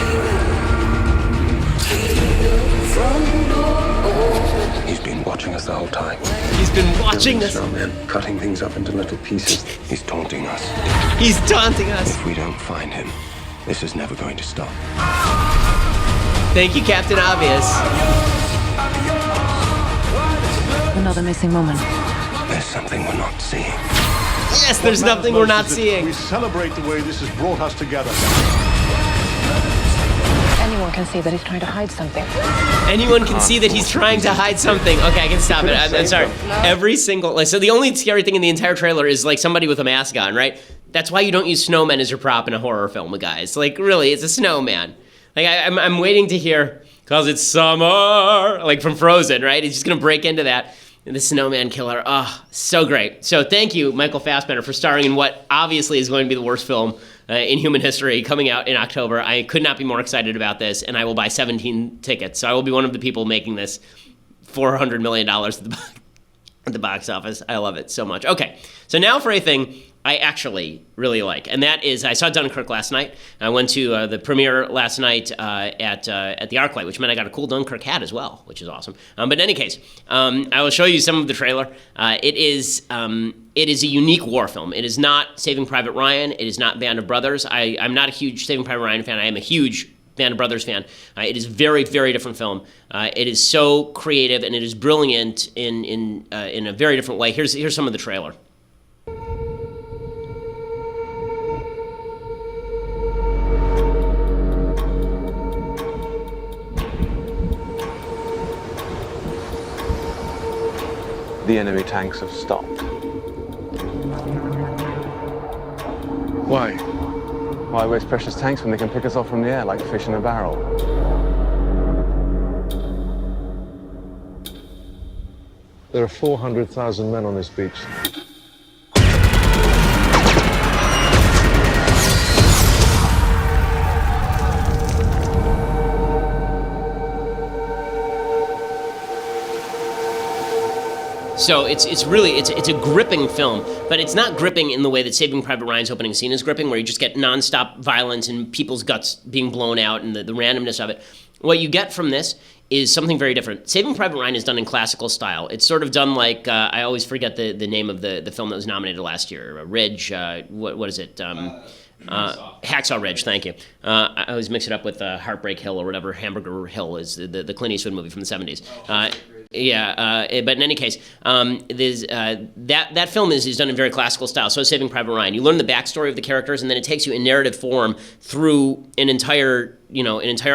He's been watching us the whole time. He's been watching us. Snowman, cutting things up into little pieces. He's taunting us. He's taunting us. If we don't find him, this is never going to stop. Thank you, Captain Obvious. Another missing woman. There's something we're not seeing. Yes, there's nothing we're not seeing. We celebrate the way this has brought us together. Anyone can see that he's trying to hide something. Anyone can see that he's trying to hide something. Okay, I can stop it. I'm sorry. Every single, like, so the only scary thing in the entire trailer is like somebody with a mask on, right? That's why you don't use snowmen as your prop in a horror film, guys. Like, really, it's a snowman. Like, I'm waiting to hear, 'cause it's summer, like from Frozen, right? He's just gonna break into that. And the Snowman Killer, oh, so great. So thank you, Michael Fassbender, for starring in what obviously is going to be the worst film in human history, coming out in October. I could not be more excited about this, and I will buy 17 tickets. So I will be one of the people making this $400 million at the box office. I love it so much. Okay, so now for a thing I actually really like, and that is, I saw Dunkirk last night. I went to the premiere last night at the ArcLight, which meant I got a cool Dunkirk hat as well, which is awesome. But in any case, I will show you some of the trailer. It is a unique war film. It is not Saving Private Ryan. It is not Band of Brothers. I'm not a huge Saving Private Ryan fan. I am a huge Band of Brothers fan. It is a very, very different film. It is so creative, and it is brilliant in a very different way. Here's some of the trailer. The enemy tanks have stopped. Why? Why waste precious tanks when they can pick us off from the air like fish in a barrel? There are 400,000 men on this beach. So it's really a gripping film, but it's not gripping in the way that Saving Private Ryan's opening scene is gripping, where you just get nonstop violence and people's guts being blown out and the randomness of it. What you get from this is something very different. Saving Private Ryan is done in classical style. It's sort of done like, I always forget the name of the film that was nominated last year, Ridge, what is it? Hacksaw Ridge, thank you. I always mix it up with Heartbreak Hill or whatever, Hamburger Hill is the Clint Eastwood movie from the 70s. But in any case, that film is done in very classical style. So is Saving Private Ryan. You learn the backstory of the characters, and then it takes you in narrative form through an entire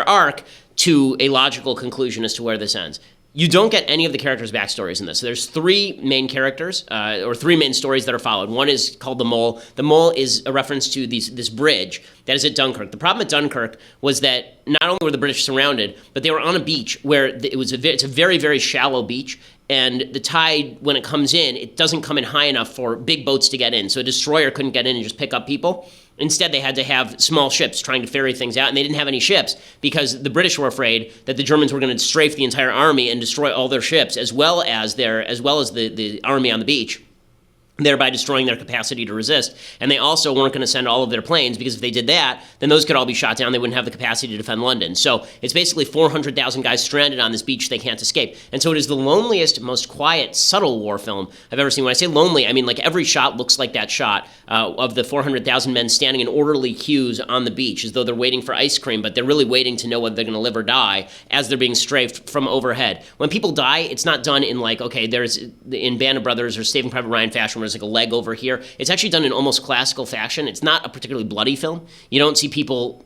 arc to a logical conclusion as to where this ends. You don't get any of the characters' backstories in this. So there's three main characters, or three main stories that are followed. One is called The Mole. The Mole is a reference to this bridge that is at Dunkirk. The problem at Dunkirk was that not only were the British surrounded, but they were on a beach where it's a very, very shallow beach, and the tide, when it comes in, it doesn't come in high enough for big boats to get in. So a destroyer couldn't get in and just pick up people. Instead, they had to have small ships trying to ferry things out, and they didn't have any ships because the British were afraid that the Germans were going to strafe the entire army and destroy all their ships, as well as the army on the beach, thereby destroying their capacity to resist. And they also weren't going to send all of their planes, because if they did that, then those could all be shot down. They wouldn't have the capacity to defend London. So it's basically 400,000 guys stranded on this beach they can't escape. And so it is the loneliest, most quiet, subtle war film I've ever seen. When I say lonely, I mean like every shot looks like that shot of the 400,000 men standing in orderly queues on the beach, as though they're waiting for ice cream, but they're really waiting to know whether they're going to live or die as they're being strafed from overhead. When people die, it's not done in like, okay, there's in Band of Brothers or Saving Private Ryan fashion, where there's like a leg over here. It's actually done in almost classical fashion. It's not a particularly bloody film. You don't see people,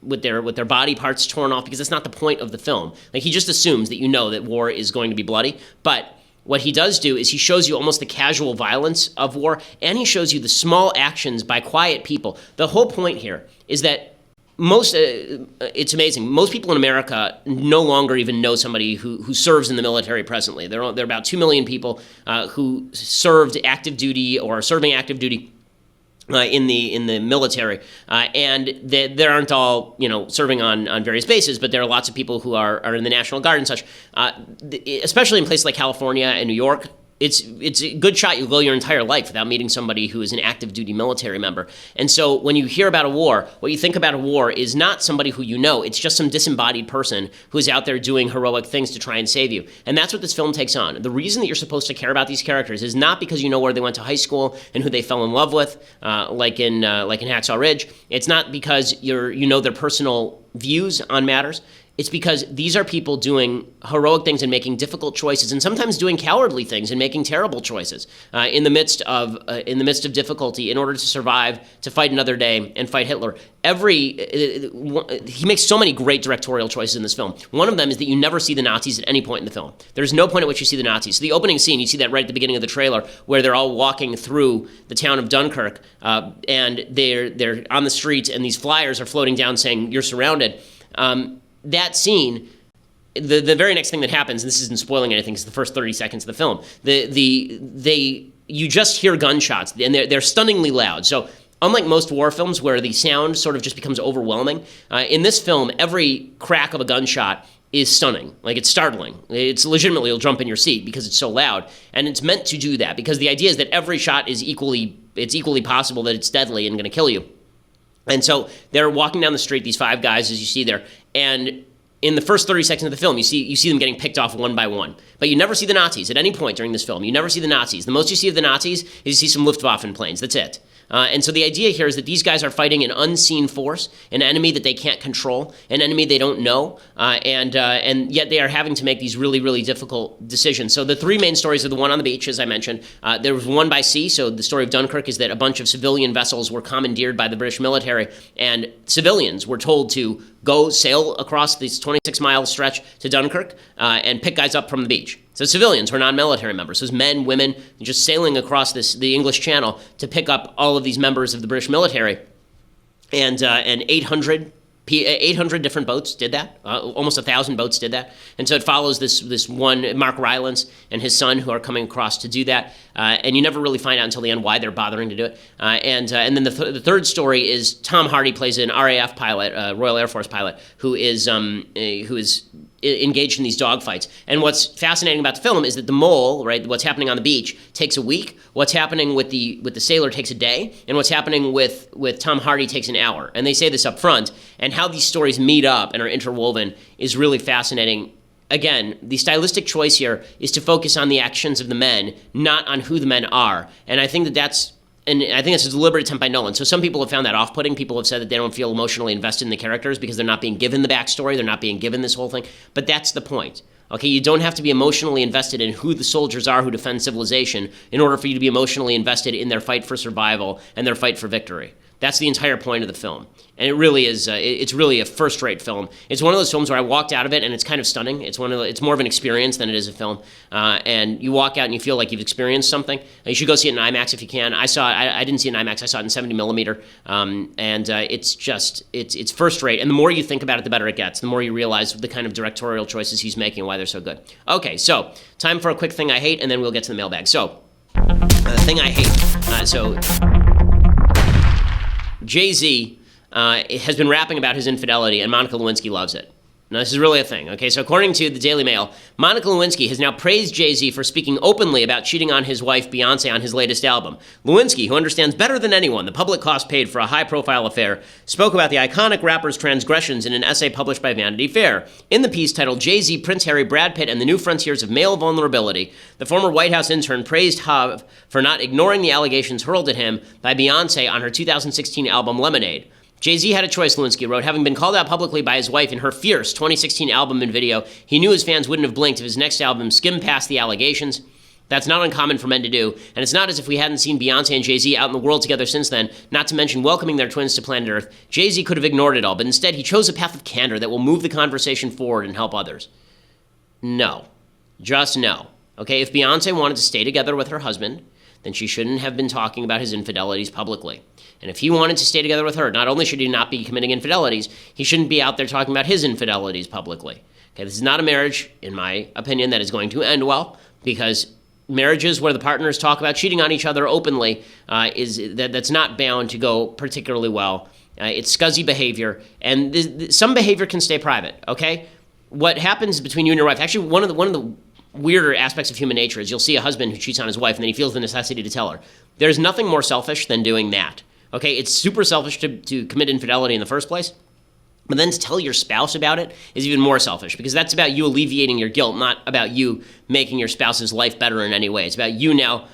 with their body parts torn off, because that's not the point of the film. Like, he just assumes that you know that war is going to be bloody. But what he does do is he shows you almost the casual violence of war, and he shows you the small actions by quiet people. The whole point here is that it's amazing. Most people in America no longer even know somebody who serves in the military presently. There are about 2 million people who served active duty or are serving active duty in the military, and they aren't all serving on various bases, but there are lots of people who are in the National Guard and such. Especially in places like California and New York, it's a good shot you'll go your entire life without meeting somebody who is an active duty military member. And so when you hear about a war, what you think about a war is not somebody who you know, it's just some disembodied person who's out there doing heroic things to try and save you. And that's what this film takes on. The reason that you're supposed to care about these characters is not because you know where they went to high school and who they fell in love with, like in Hacksaw Ridge. It's not because you know their personal views on matters. It's because these are people doing heroic things and making difficult choices, and sometimes doing cowardly things and making terrible choices in the midst of difficulty in order to survive, to fight another day and fight Hitler. He makes so many great directorial choices in this film. One of them is that you never see the Nazis at any point in the film. There's no point at which you see the Nazis. So the opening scene, you see that right at the beginning of the trailer, where they're all walking through the town of Dunkirk, and they're on the streets, and these flyers are floating down saying, "You're surrounded." That scene, the very next thing that happens, and this isn't spoiling anything, it's the first 30 seconds of the film, you just hear gunshots, and they're stunningly loud. So unlike most war films where the sound sort of just becomes overwhelming, in this film, every crack of a gunshot is stunning. Like, it's startling. It's legitimately, you'll jump in your seat because it's so loud. And it's meant to do that, because the idea is that every shot is equally possible that it's deadly and going to kill you. And so they're walking down the street, these five guys, as you see there, and in the first 30 seconds of the film, you see them getting picked off one by one. But you never see the Nazis at any point during this film. You never see the Nazis. The most you see of the Nazis is you see some Luftwaffe planes. That's it. And so the idea here is that these guys are fighting an unseen force, an enemy that they can't control, an enemy they don't know, and yet they are having to make these really, really difficult decisions. So the three main stories are the one on the beach, as I mentioned. There was one by sea. So the story of Dunkirk is that a bunch of civilian vessels were commandeered by the British military, and civilians were told to go sail across this 26-mile stretch to Dunkirk and pick guys up from the beach. So civilians were non-military members. So it was men, women, just sailing across the English Channel to pick up all of these members of the British military. And 800 different boats did that. Almost 1,000 boats did that. And so it follows this one, Mark Rylance and his son, who are coming across to do that. And you never really find out until the end why they're bothering to do it. And then the third story is Tom Hardy plays an RAF pilot, Royal Air Force pilot, who is engaged in these dogfights. And what's fascinating about the film is that the mole, right, what's happening on the beach takes a week, what's happening with the sailor takes a day, and what's happening with Tom Hardy takes an hour. And they say this up front, and how these stories meet up and are interwoven is really fascinating. Again, the stylistic choice here is to focus on the actions of the men, not on who the men are. And I think that's a deliberate attempt by Nolan. So some people have found that off-putting. People have said that they don't feel emotionally invested in the characters because they're not being given the backstory. They're not being given this whole thing. But that's the point. Okay, you don't have to be emotionally invested in who the soldiers are who defend civilization in order for you to be emotionally invested in their fight for survival and their fight for victory. That's the entire point of the film. And it really is, it's really a first-rate film. It's one of those films where I walked out of it and it's kind of stunning. It's more of an experience than it is a film. And you walk out and you feel like you've experienced something. You should go see it in IMAX if you can. I didn't see it in IMAX. I saw it in 70 millimeter. It's first-rate. And the more you think about it, the better it gets. The more you realize the kind of directorial choices he's making and why they're so good. Okay, so time for a quick thing I hate, and then we'll get to the mailbag. So, the thing I hate. Jay-Z has been rapping about his infidelity, and Monica Lewinsky loves it. Now, this is really a thing, okay? So according to the Daily Mail, Monica Lewinsky has now praised Jay-Z for speaking openly about cheating on his wife, Beyonce, on his latest album. Lewinsky, who understands better than anyone the public cost paid for a high-profile affair, spoke about the iconic rapper's transgressions in an essay published by Vanity Fair. In the piece titled Jay-Z, Prince Harry, Brad Pitt, and the New Frontiers of Male Vulnerability, the former White House intern praised Hav for not ignoring the allegations hurled at him by Beyonce on her 2016 album Lemonade. Jay-Z had a choice, Lewinsky wrote. Having been called out publicly by his wife in her fierce 2016 album and video, he knew his fans wouldn't have blinked if his next album skimmed past the allegations. That's not uncommon for men to do, and it's not as if we hadn't seen Beyonce and Jay-Z out in the world together since then, not to mention welcoming their twins to planet Earth. Jay-Z could have ignored it all, but instead he chose a path of candor that will move the conversation forward and help others. No. Just no. Okay, if Beyonce wanted to stay together with her husband, then she shouldn't have been talking about his infidelities publicly. And if he wanted to stay together with her, not only should he not be committing infidelities, he shouldn't be out there talking about his infidelities publicly. Okay, this is not a marriage, in my opinion, that is going to end well, because marriages where the partners talk about cheating on each other openly that's not bound to go particularly well. It's scuzzy behavior, and some behavior can stay private. Okay, what happens between you and your wife? Actually, one of the weirder aspects of human nature is you'll see a husband who cheats on his wife, and then he feels the necessity to tell her. There's nothing more selfish than doing that. Okay, it's super selfish to commit infidelity in the first place, but then to tell your spouse about it is even more selfish, because that's about you alleviating your guilt, not about you making your spouse's life better in any way. It's about you now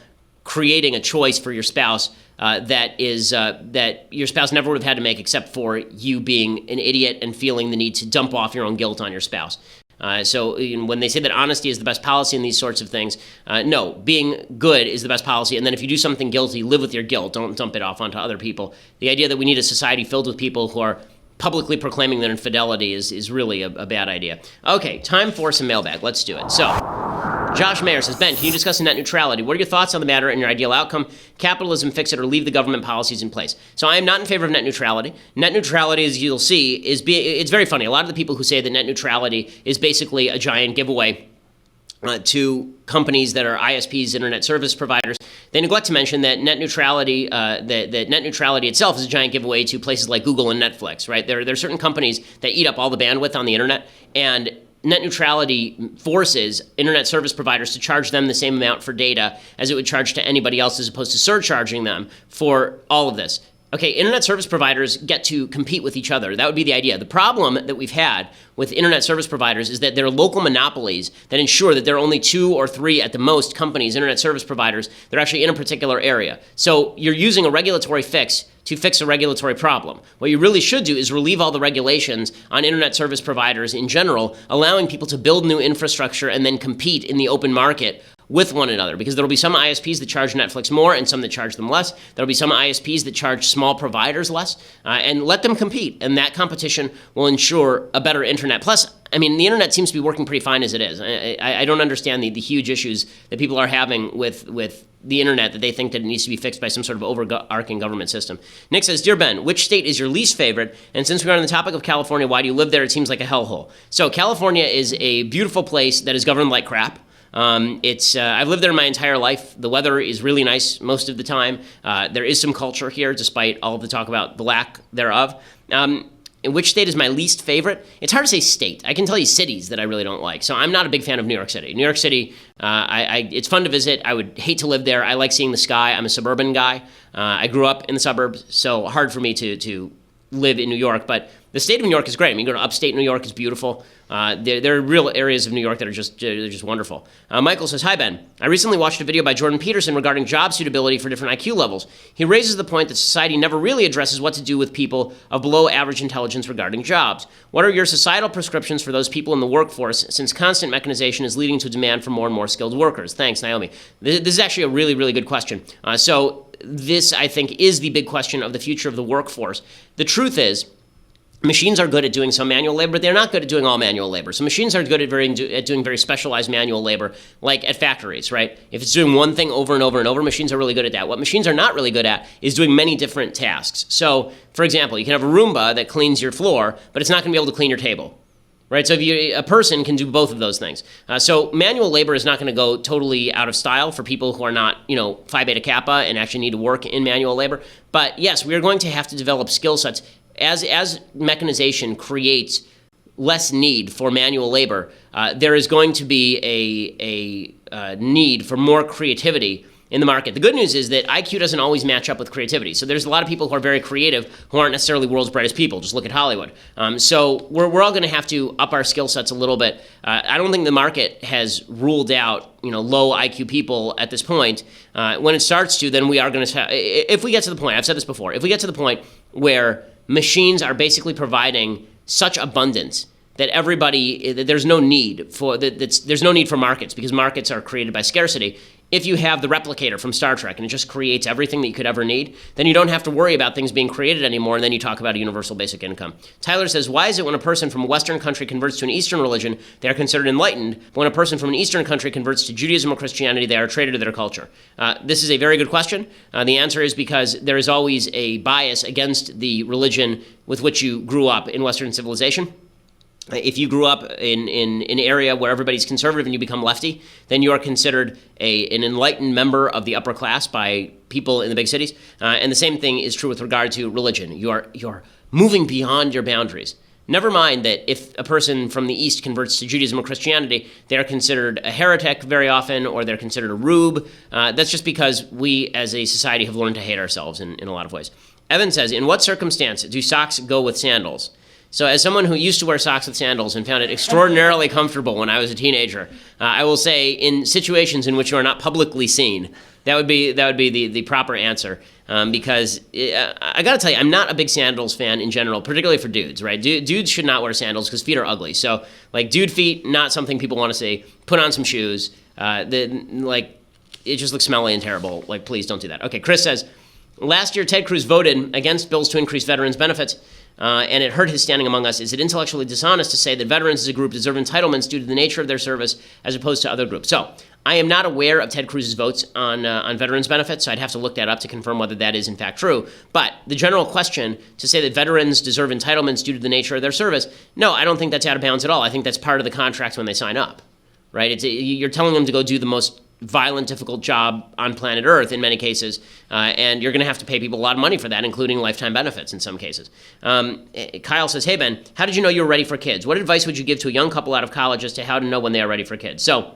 creating a choice for your spouse that your spouse never would have had to make, except for you being an idiot and feeling the need to dump off your own guilt on your spouse. So when they say that honesty is the best policy in these sorts of things, no, being good is the best policy. And then if you do something guilty, live with your guilt. Don't dump it off onto other people. The idea that we need a society filled with people who are publicly proclaiming their infidelity is really a bad idea. Okay, time for some mailbag. Let's do it. So, Josh Mayer says, Ben, can you discuss net neutrality? What are your thoughts on the matter and your ideal outcome? Capitalism, fix it, or leave the government policies in place? So I am not in favor of net neutrality. Net neutrality, as you'll see, it's very funny. A lot of the people who say that net neutrality is basically a giant giveaway to companies that are ISPs, internet service providers, they neglect to mention that net neutrality, that net neutrality itself is a giant giveaway to places like Google and Netflix, right? There are certain companies that eat up all the bandwidth on the internet, and net neutrality forces internet service providers to charge them the same amount for data as it would charge to anybody else, as opposed to surcharging them for all of this. Okay, internet service providers get to compete with each other. That would be the idea. The problem that we've had with internet service providers is that they're local monopolies that ensure that there are only 2 or 3 at the most companies, internet service providers, that are actually in a particular area. So you're using a regulatory fix to fix a regulatory problem. What you really should do is relieve all the regulations on internet service providers in general, allowing people to build new infrastructure and then compete in the open market with one another, because there'll be some ISPs that charge Netflix more and some that charge them less. There'll be some ISPs that charge small providers less, and let them compete. And that competition will ensure a better internet. Plus, I mean, the internet seems to be working pretty fine as it is. I don't understand the huge issues that people are having with the internet, that they think that it needs to be fixed by some sort of overarching government system. Nick says, Dear Ben, which state is your least favorite? And since we're on the topic of California, why do you live there? It seems like a hellhole. So California is a beautiful place that is governed like crap. I've lived there my entire life. The weather is really nice most of the time. There is some culture here, despite all of the talk about the lack thereof. which state is my least favorite? It's hard to say state. I can tell you cities that I really don't like. So I'm not a big fan of New York City. New York City, it's fun to visit. I would hate to live there. I like seeing the sky. I'm a suburban guy. I grew up in the suburbs, so hard for me to live in New York. But the state of New York is great. I mean, you go to upstate New York, it's beautiful. There are real areas of New York that are just wonderful. Michael says, "Hi, Ben. I recently watched a video by Jordan Peterson regarding job suitability for different IQ levels. He raises the point that society never really addresses what to do with people of below average intelligence regarding jobs. What are your societal prescriptions for those people in the workforce, since constant mechanization is leading to demand for more and more skilled workers?" Thanks, Naomi. This is actually a really, really good question. So this, I think, is the big question of the future of the workforce. The truth is, machines are good at doing some manual labor, but they're not good at doing all manual labor. So machines are good at doing very specialized manual labor, like at factories, right? If it's doing one thing over and over and over, machines are really good at that. What machines are not really good at is doing many different tasks. So, for example, you can have a Roomba that cleans your floor, but it's not going to be able to clean your table. Right, so a person can do both of those things. So manual labor is not going to go totally out of style for people who are not, Phi Beta Kappa and actually need to work in manual labor. But yes, we are going to have to develop skill sets as mechanization creates less need for manual labor. There is going to be a need for more creativity in the market. The good news is that IQ doesn't always match up with creativity. So there's a lot of people who are very creative who aren't necessarily world's brightest people. Just look at Hollywood. So we're all going to have to up our skill sets a little bit. I don't think the market has ruled out low IQ people at this point. When it starts to, then we are going to if we get to the point, I've said this before, if we get to the point where machines are basically providing such abundance that there's no need for markets, because markets are created by scarcity. If you have the replicator from Star Trek and it just creates everything that you could ever need, then you don't have to worry about things being created anymore, and then you talk about a universal basic income. Tyler says, "Why is it when a person from a Western country converts to an Eastern religion, they are considered enlightened, but when a person from an Eastern country converts to Judaism or Christianity, they are a traitor to their culture?" This is a very good question. The answer is because there is always a bias against the religion with which you grew up in Western civilization. If you grew up in an area where everybody's conservative and you become lefty, then you are considered an enlightened member of the upper class by people in the big cities. And the same thing is true with regard to religion. You're moving beyond your boundaries. Never mind that if a person from the East converts to Judaism or Christianity, they are considered a heretic very often, or they're considered a rube. That's just because we as a society have learned to hate ourselves in a lot of ways. Evan says, "In what circumstance do socks go with sandals?" So as someone who used to wear socks with sandals and found it extraordinarily comfortable when I was a teenager, I will say in situations in which you are not publicly seen, that would be the proper answer. Because I got to tell you, I'm not a big sandals fan in general, particularly for dudes, right? Dudes should not wear sandals because feet are ugly. So like dude feet, not something people want to see. Put on some shoes. It just looks smelly and terrible. Like, please don't do that. Okay, Chris says, "Last year Ted Cruz voted against bills to increase veterans' benefits. And it hurt his standing among us. Is it intellectually dishonest to say that veterans as a group deserve entitlements due to the nature of their service as opposed to other groups?" So I am not aware of Ted Cruz's votes on veterans benefits, so I'd have to look that up to confirm whether that is in fact true. But the general question to say that veterans deserve entitlements due to the nature of their service, no, I don't think that's out of bounds at all. I think that's part of the contract when they sign up, right? You're telling them to go do the most violent, difficult job on planet Earth in many cases, and you're going to have to pay people a lot of money for that, including lifetime benefits in some cases. Kyle says, "Hey, Ben, how did you know you were ready for kids? What advice would you give to a young couple out of college as to how to know when they are ready for kids?" So,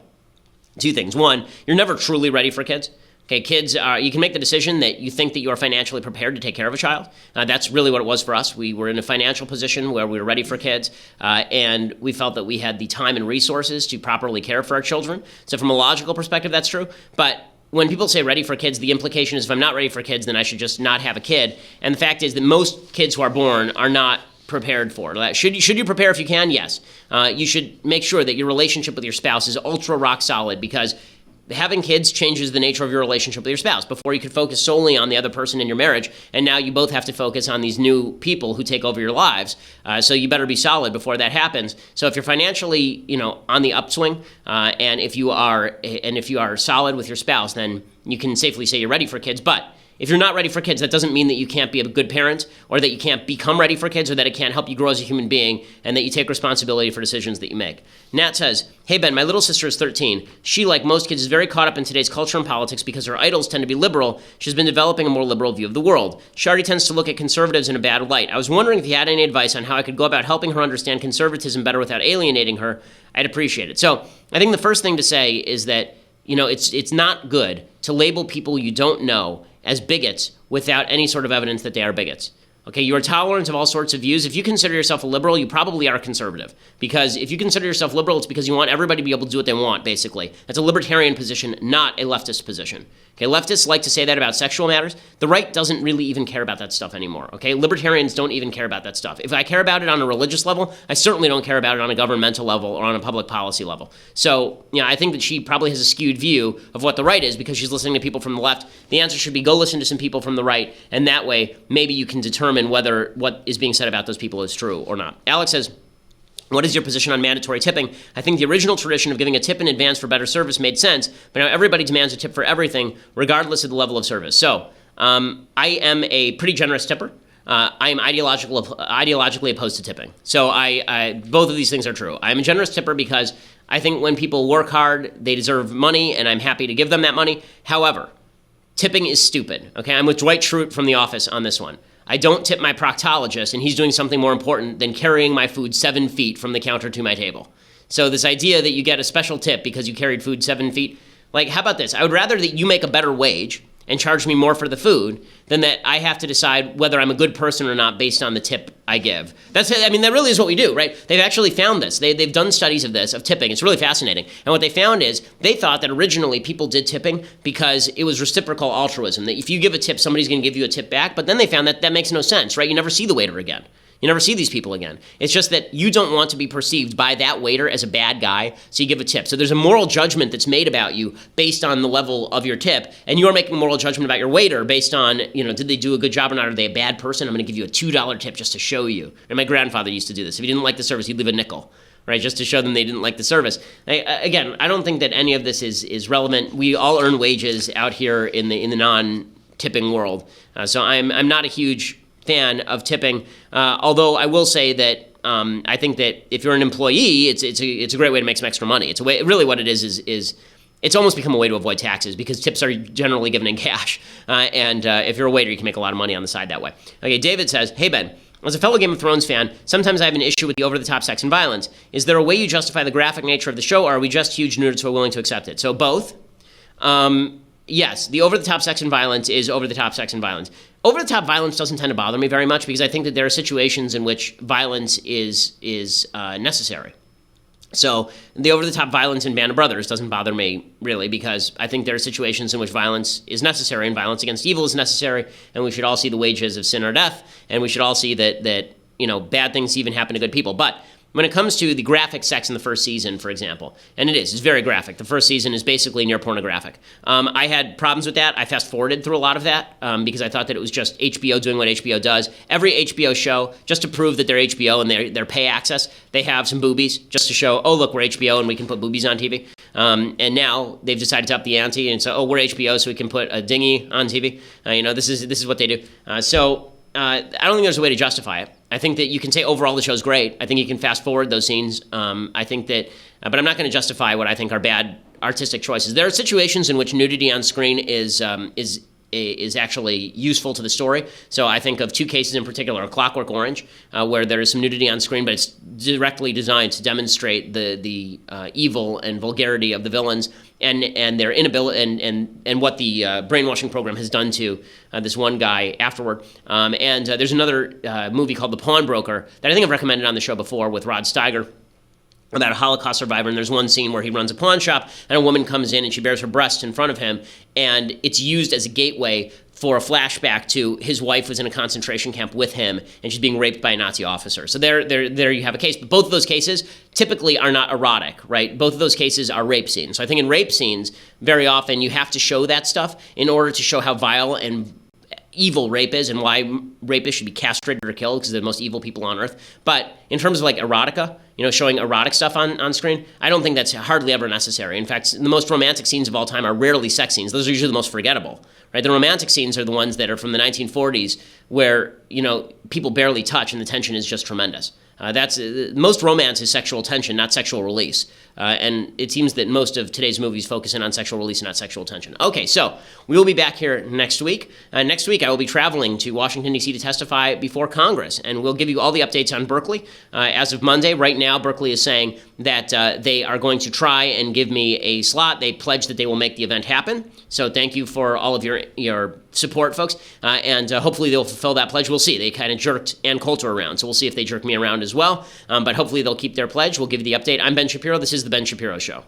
two things. One, you're never truly ready for kids. Okay, kids, you can make the decision that you think that you are financially prepared to take care of a child. That's really what it was for us. We were in a financial position where we were ready for kids, and we felt that we had the time and resources to properly care for our children. So from a logical perspective, that's true. But when people say ready for kids, the implication is if I'm not ready for kids, then I should just not have a kid. And the fact is that most kids who are born are not prepared for. Should you prepare if you can? Yes. You should make sure that your relationship with your spouse is ultra rock solid, because having kids changes the nature of your relationship with your spouse. Before you could focus solely on the other person in your marriage, and now you both have to focus on these new people who take over your lives. So you better be solid before that happens. So if you're financially, on the upswing, and if you are solid with your spouse, then you can safely say you're ready for kids. But if you're not ready for kids, that doesn't mean that you can't be a good parent or that you can't become ready for kids or that it can't help you grow as a human being and that you take responsibility for decisions that you make. Nat says, hey, Ben, my little sister is 13. She, like most kids, is very caught up in today's culture and politics because her idols tend to be liberal. She's been developing a more liberal view of the world. She already tends to look at conservatives in a bad light. I was wondering if you had any advice on how I could go about helping her understand conservatism better without alienating her. I'd appreciate it. So I think the first thing to say is that, it's not good to label people you don't know as bigots without any sort of evidence that they are bigots. Okay, you are tolerant of all sorts of views. If you consider yourself a liberal, you probably are a conservative. Because if you consider yourself liberal, it's because you want everybody to be able to do what they want, basically. That's a libertarian position, not a leftist position. Okay, leftists like to say that about sexual matters. The right doesn't really even care about that stuff anymore, okay? Libertarians don't even care about that stuff. If I care about it on a religious level, I certainly don't care about it on a governmental level or on a public policy level. So, I think that she probably has a skewed view of what the right is because she's listening to people from the left. The answer should be go listen to some people from the right, and that way, maybe you can determine whether what is being said about those people is true or not. Alex says, what is your position on mandatory tipping? I think the original tradition of giving a tip in advance for better service made sense, but now everybody demands a tip for everything, regardless of the level of service. So, I am a pretty generous tipper. I am ideologically opposed to tipping. So both of these things are true. I'm a generous tipper because I think when people work hard, they deserve money, and I'm happy to give them that money. However, tipping is stupid. Okay, I'm with Dwight Schrute from The Office on this one. I don't tip my proctologist, and he's doing something more important than carrying my food 7 feet from the counter to my table. So this idea that you get a special tip because you carried food 7 feet, how about this? I would rather that you make a better wage and charge me more for the food than that I have to decide whether I'm a good person or not based on the tip I give. That really is what we do, right? They've actually found this. They've done studies of this, of tipping. It's really fascinating. And what they found is they thought that originally people did tipping because it was reciprocal altruism, that if you give a tip, somebody's going to give you a tip back. But then they found that that makes no sense, right? You never see the waiter again. You never see these people again. It's just that you don't want to be perceived by that waiter as a bad guy, so you give a tip. So there's a moral judgment that's made about you based on the level of your tip, and you're making a moral judgment about your waiter based on, did they do a good job or not? Are they a bad person? I'm going to give you a $2 tip just to show you. And my grandfather used to do this. If he didn't like the service, he'd leave a nickel, right, just to show them they didn't like the service. Again, I don't think that any of this is relevant. We all earn wages out here in the non-tipping world. So I'm not a huge fan of tipping, although I will say that I think that if you're an employee, it's a great way to make some extra money. It's a way. Really, what it is it's almost become a way to avoid taxes because tips are generally given in cash, and if you're a waiter, you can make a lot of money on the side that way. Okay, David says, "Hey Ben, as a fellow Game of Thrones fan, sometimes I have an issue with the over-the-top sex and violence. Is there a way you justify the graphic nature of the show, or are we just huge nerds who are willing to accept it?" So both. Yes, the over-the-top sex and violence is over-the-top sex and violence. Over-the-top violence doesn't tend to bother me very much because I think that there are situations in which violence is necessary. So the over-the-top violence in Band of Brothers doesn't bother me really because I think there are situations in which violence is necessary and violence against evil is necessary, and we should all see the wages of sin or death, and we should all see that bad things even happen to good people. But when it comes to the graphic sex in the first season, for example, and it's very graphic. The first season is basically near pornographic. I had problems with that. I fast-forwarded through a lot of that because I thought that it was just HBO doing what HBO does. Every HBO show, just to prove that they're HBO and they're pay access, they have some boobies just to show, oh, look, we're HBO and we can put boobies on TV. And now they've decided to up the ante and say, oh, we're HBO, so we can put a dinghy on TV. This is what they do. So I don't think there's a way to justify it. I think that you can say overall the show's great. I think you can fast forward those scenes. I think that, but I'm not going to justify what I think are bad artistic choices. There are situations in which nudity on screen is actually useful to the story. So I think of two cases in particular, A Clockwork Orange, where there is some nudity on screen, but it's directly designed to demonstrate the evil and vulgarity of the villains and their inability and what the brainwashing program has done to this one guy afterward. And there's another movie called The Pawnbroker that I think I've recommended on the show before with Rod Steiger, about a Holocaust survivor, and there's one scene where he runs a pawn shop, and a woman comes in and she bears her breast in front of him, and it's used as a gateway for a flashback to his wife was in a concentration camp with him, and she's being raped by a Nazi officer. So there you have a case. But both of those cases typically are not erotic, right? Both of those cases are rape scenes. So I think in rape scenes, very often you have to show that stuff in order to show how vile and evil rape is and why rapists should be castrated or killed because they're the most evil people on earth. But in terms of like erotica, showing erotic stuff on screen, I don't think that's hardly ever necessary. In fact, the most romantic scenes of all time are rarely sex scenes. Those are usually the most forgettable, right? The romantic scenes are the ones that are from the 1940s where, people barely touch and the tension is just tremendous. Most romance is sexual tension, not sexual release. And it seems that most of today's movies focus in on sexual release and not sexual tension. Okay, so we will be back here next week. Next week, I will be traveling to Washington, D.C. to testify before Congress, and we'll give you all the updates on Berkeley. As of Monday, right now, Berkeley is saying that they are going to try and give me a slot. They pledge that they will make the event happen. So thank you for all of your support, folks, and hopefully they'll fulfill that pledge. We'll see. They kind of jerked Ann Coulter around, so we'll see if they jerk me around as well. But hopefully they'll keep their pledge. We'll give you the update. I'm Ben Shapiro. This is The Ben Shapiro Show.